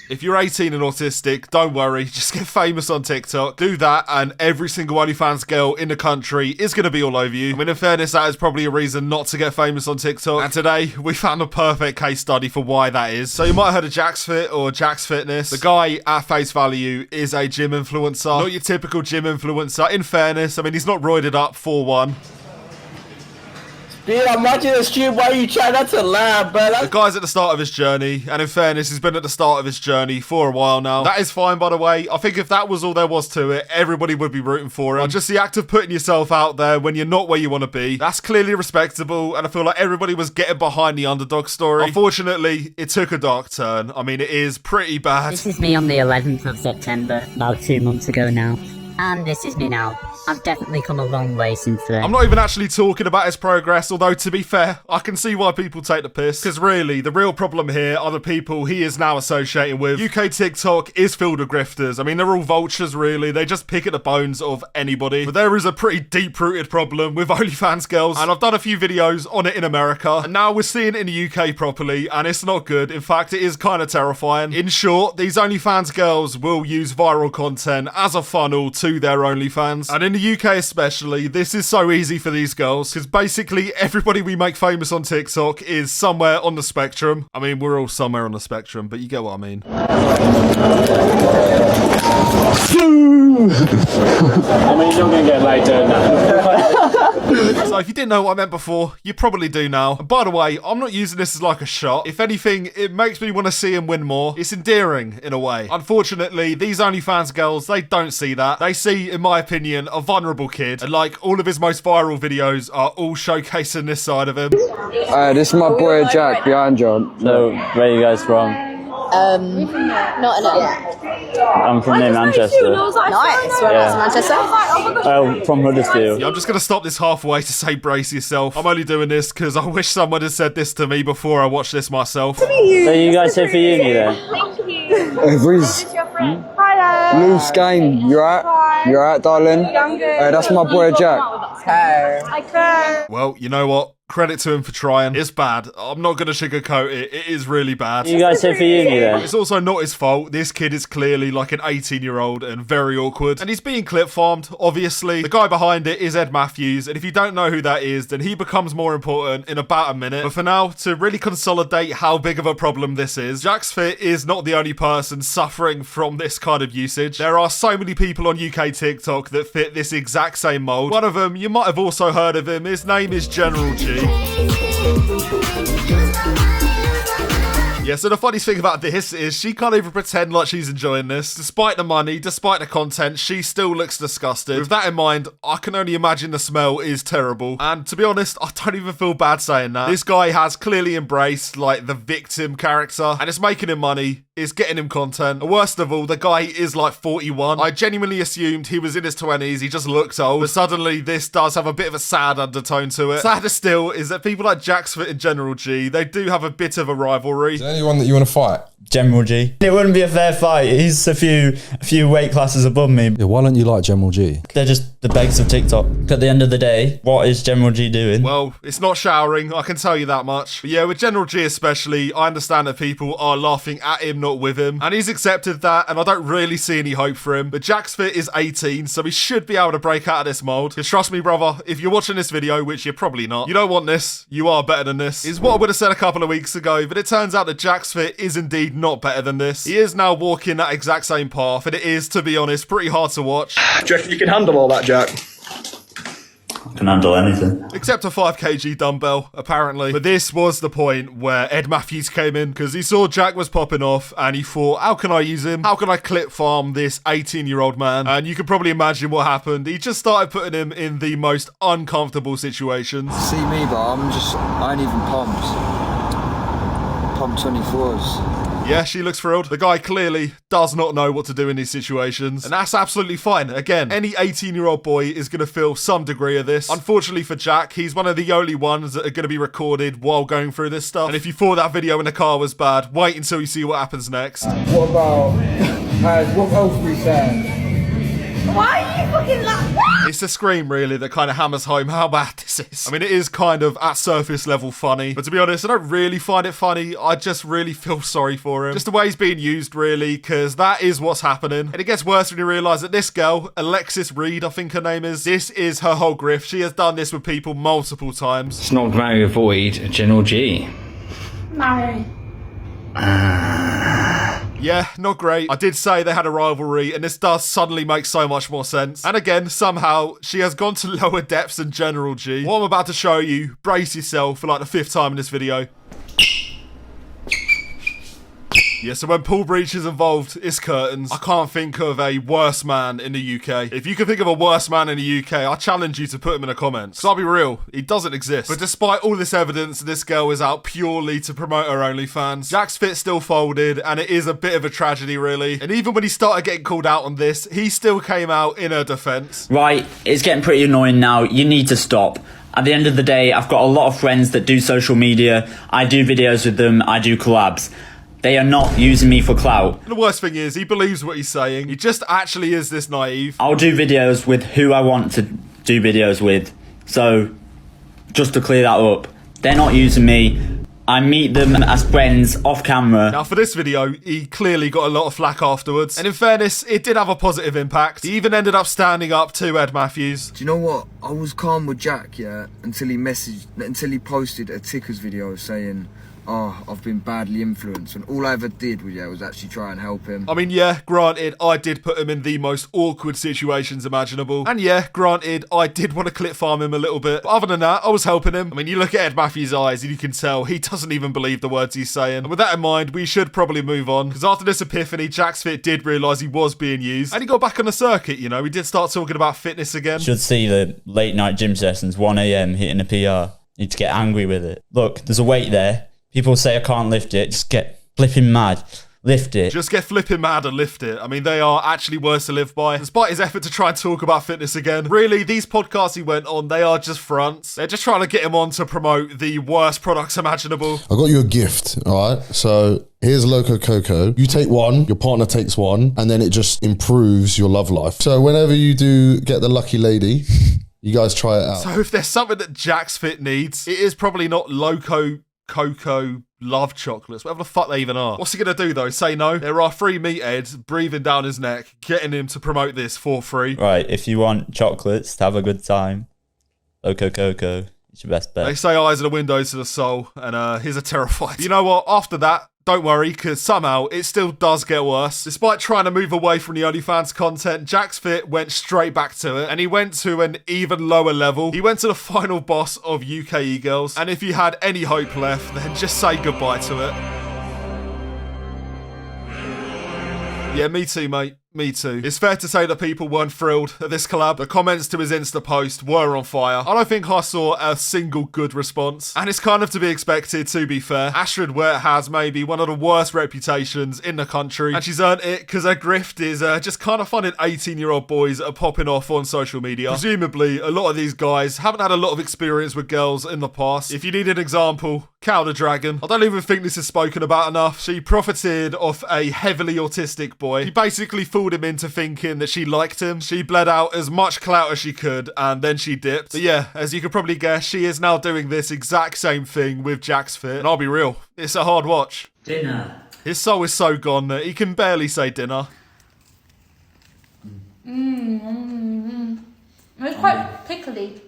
If you're 18 and autistic, don't worry, just get famous on TikTok. Do that and every single OnlyFans girl in the country is going to be all over you. I mean, in fairness, that is probably a reason not to get famous on TikTok. And today, we found a perfect case study for why that is. So you might have heard of JacksFit or Jack's Fitness. The guy, at face value, is a gym influencer. Not your typical gym influencer. In fairness, I mean, he's not roided up for one. Dude, I'm watching the stream. Why are you trying not to laugh, bro? The guy's at the start of his journey, and in fairness, he's been at the start of his journey for a while now. That is fine, by the way. I think if that was all there was to it, everybody would be rooting for him. Just the act of putting yourself out there when you're not where you want to be, that's clearly respectable, and I feel like everybody was getting behind the underdog story. Unfortunately, it took a dark turn. I mean, it is pretty bad. This is me on the 11th of September, about 2 months ago now. And this is me now. I've definitely come a long way since then. I'm not even actually talking about his progress, although to be fair, I can see why people take the piss. Because really, the real problem here are the people he is now associating with. UK TikTok is filled with grifters. I mean, they're all vultures, really. They just pick at the bones of anybody. But there is a pretty deep-rooted problem with OnlyFans girls, and I've done a few videos on it in America, and now we're seeing it in the UK properly, and it's not good. In fact, it is kind of terrifying. In short, these OnlyFans girls will use viral content as a funnel to their OnlyFans, and in the UK especially, this is so easy for these girls, because basically everybody we make famous on TikTok is somewhere on the spectrum. I mean, we're all somewhere on the spectrum, but you get what I mean. I mean, you're gonna get later now. So if you didn't know what I meant before, you probably do now. And by the way, I'm not using this as like a shot. If anything, it makes me want to see him win more. It's endearing in a way. Unfortunately, these OnlyFans girls, they don't see that. They see, in my opinion, a vulnerable kid. And like, all of his most viral videos are all showcasing this side of him. This is my boy Jack behind you. So, where are you guys from? Not enough. I'm from near Manchester. Nice. Whereabouts in Manchester? From Huddersfield. Yeah, I'm just going to stop this halfway to say brace yourself. I'm only doing this because I wish someone had said this to me before I watched this myself. So you guys here for uni then? Thank you. Every's loose game. You alright? You alright, darling? That's my boy Jack. Well, you know what? Credit to him for trying. It's bad. I'm not going to sugarcoat it. It is really bad. You guys here for uni then? It's also not his fault. This kid is clearly like an 18-year-old and very awkward. And he's being clip farmed, obviously. The guy behind it is Ed Matthews. And if you don't know who that is, then he becomes more important in about a minute. But for now, to really consolidate how big of a problem this is, JacksFit is not the only person suffering from this kind of usage. There are so many people on UK TikTok that fit this exact same mold. One of them, you might have also heard of him. His name is General G. Yeah, so the funniest thing about this is she can't even pretend like she's enjoying this. Despite the money, despite the content, she still looks disgusted. With that in mind, I can only imagine the smell is terrible. And to be honest, I don't even feel bad saying that. This guy has clearly embraced, like, the victim character, and it's making him money. It's getting him content. And worst of all, the guy is like 41. I genuinely assumed he was in his 20s. He just looks old. But suddenly, this does have a bit of a sad undertone to it. Sadder still is that people like JacksFit and General G, they do have a bit of a rivalry. Is there anyone that you want to fight? General G. It wouldn't be a fair fight. He's a few weight classes above me. Yeah, why don't you like General G? They're just the begs of TikTok. At the end of the day, what is General G doing? Well, it's not showering, I can tell you that much. But yeah, with General G especially, I understand that people are laughing at him, not with him. And he's accepted that, and I don't really see any hope for him. But JacksFit is 18, so he should be able to break out of this mold. Because trust me, brother, if you're watching this video, which you're probably not, you don't want this. You are better than this. Is what I would have said a couple of weeks ago, but it turns out that JacksFit is indeed not better than this. He is now walking that exact same path, and it is, to be honest, pretty hard to watch. Do you reckon you can handle all that, Jack? I can handle anything. Except a 5 kg dumbbell, apparently. But this was the point where Ed Matthews came in, because he saw Jack was popping off, and he thought, how can I use him? How can I clip farm this 18-year-old man? And you can probably imagine what happened. He just started putting him in the most uncomfortable situations. See me, but I ain't even pumped. Pump 24s. Yeah, she looks thrilled. The guy clearly does not know what to do in these situations. And that's absolutely fine. Again, any 18-year-old boy is going to feel some degree of this. Unfortunately for Jack, he's one of the only ones that are going to be recorded while going through this stuff. And if you thought that video in the car was bad, wait until you see what happens next. What about... what else we saying? Why are you fucking laughing? It's the scream, really, that kind of hammers home how bad this is. I mean, it is kind of at surface level funny, but to be honest, I don't really find it funny. I just really feel sorry for him. Just the way he's being used, really, because that is what's happening. And it gets worse when you realise that this girl, Alexis Reed, I think her name is, this is her whole grift. She has done this with people multiple times. It's not very avoid General G. Marry. Yeah, not great. I did say they had a rivalry, and this does suddenly make so much more sense. And again, somehow, she has gone to lower depths than General G. What I'm about to show you, brace yourself for like the 5th time in this video. Yeah, so when Paul Breach is involved, it's curtains. I can't think of a worse man in the UK. If you can think of a worse man in the UK, I challenge you to put him in the comments. Because I'll be real, he doesn't exist. But despite all this evidence, this girl is out purely to promote her OnlyFans. JacksFit still folded, and it is a bit of a tragedy, really. And even when he started getting called out on this, he still came out in her defense. Right, it's getting pretty annoying now. You need to stop. At the end of the day, I've got a lot of friends that do social media. I do videos with them. I do collabs. They are not using me for clout. And the worst thing is, he believes what he's saying. He just actually is this naive. I'll do videos with who I want to do videos with. So, just to clear that up, they're not using me. I meet them as friends off camera. Now for this video, he clearly got a lot of flack afterwards. And in fairness, it did have a positive impact. He even ended up standing up to Ed Matthews. Do you know what? I was calm with Jack, yeah, until he posted a Tickers video saying, oh, I've been badly influenced, and all I ever did was actually try and help him. I mean, yeah, granted, I did put him in the most awkward situations imaginable. And yeah, granted, I did want to clip farm him a little bit. But other than that, I was helping him. I mean, you look at Ed Matthews' eyes and you can tell he doesn't even believe the words he's saying. And with that in mind, we should probably move on. Because after this epiphany, JacksFit did realise he was being used. And he got back on the circuit, you know. He did start talking about fitness again. Should see the late night gym sessions, 1 AM, hitting a PR. Need to get angry with it. Look, there's a weight there. People say I can't lift it. Just get flipping mad. Lift it. Just get flipping mad and lift it. I mean, they are actually worse to live by. Despite his effort to try and talk about fitness again, really, these podcasts he went on, they are just fronts. They're just trying to get him on to promote the worst products imaginable. I got you a gift, all right? So here's Loco Coco. You take one, your partner takes one, and then it just improves your love life. So whenever you do get the lucky lady, you guys try it out. So if there's something that JacksFit needs, it is probably not Loco Coco love chocolates, whatever the fuck they even are. What's he gonna do though? Say no? There are 3 meatheads breathing down his neck, getting him to promote this for free. Right, if you want chocolates to have a good time, Loco Coco, it's your best bet. They say eyes are the windows to the soul, and here's a terrified. You know what? After that, don't worry, because somehow it still does get worse. Despite trying to move away from the OnlyFans content, JacksFit went straight back to it, and he went to an even lower level. He went to the final boss of UK e-girls, and if you had any hope left, then just say goodbye to it. Yeah, me too, mate. Me too. It's fair to say that people weren't thrilled at this collab. The comments to his Insta post were on fire. I don't think I saw a single good response. And it's kind of to be expected, to be fair. Astrid Wirt has maybe one of the worst reputations in the country. And she's earned it because her grift is just kind of finding 18-year-old boys that are popping off on social media. Presumably, a lot of these guys haven't had a lot of experience with girls in the past. If you need an example, Cow the Dragon. I don't even think this is spoken about enough. She profited off a heavily autistic boy. He basically fooled him into thinking that she liked him. She bled out as much clout as she could, and then she dipped. But yeah, as you could probably guess, she is now doing this exact same thing with JacksFit. And I'll be real, it's a hard watch. Dinner. His soul is so gone that he can barely say dinner. It's quite pickly.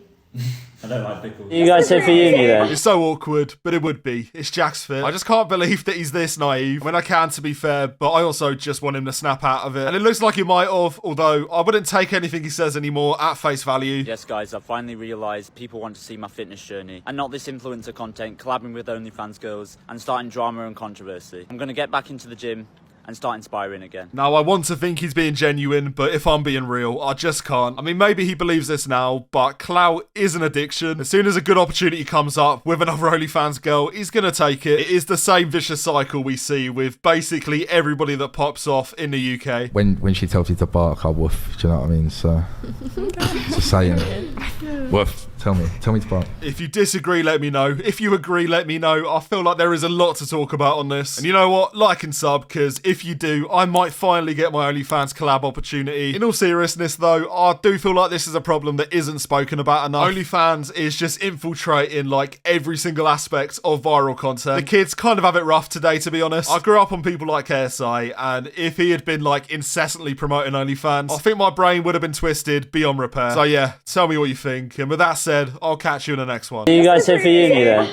I don't like pickles. You guys here for uni then? It's so awkward, but it would be. It's JacksFit. I just can't believe that he's this naive. I mean, I can, to be fair, but I also just want him to snap out of it. And it looks like he might have, although I wouldn't take anything he says anymore at face value. Yes, guys, I've finally realised people want to see my fitness journey and not this influencer content, collabing with OnlyFans girls and starting drama and controversy. I'm going to get back into the gym and start inspiring again. Now, I want to think he's being genuine, but if I'm being real, I just can't. I mean, maybe he believes this now, but clout is an addiction. As soon as a good opportunity comes up with another OnlyFans girl, he's gonna take it. It is the same vicious cycle we see with basically everybody that pops off in the UK. When she tells you to bark, I woof. Do you know what I mean? So, it's a saying. Woof. Tell me to part. If you disagree, let me know. If you agree, let me know. I feel like there is a lot to talk about on this. And you know what? Like and sub, because if you do, I might finally get my OnlyFans collab opportunity. In all seriousness, though, I do feel like this is a problem that isn't spoken about enough. OnlyFans is just infiltrating, like, every single aspect of viral content. The kids kind of have it rough today, to be honest. I grew up on people like KSI, and if he had been, like, incessantly promoting OnlyFans, I think my brain would have been twisted beyond repair. So yeah, tell me what you think. And with that said, I'll catch you in the next one. Are you guys here for uni then?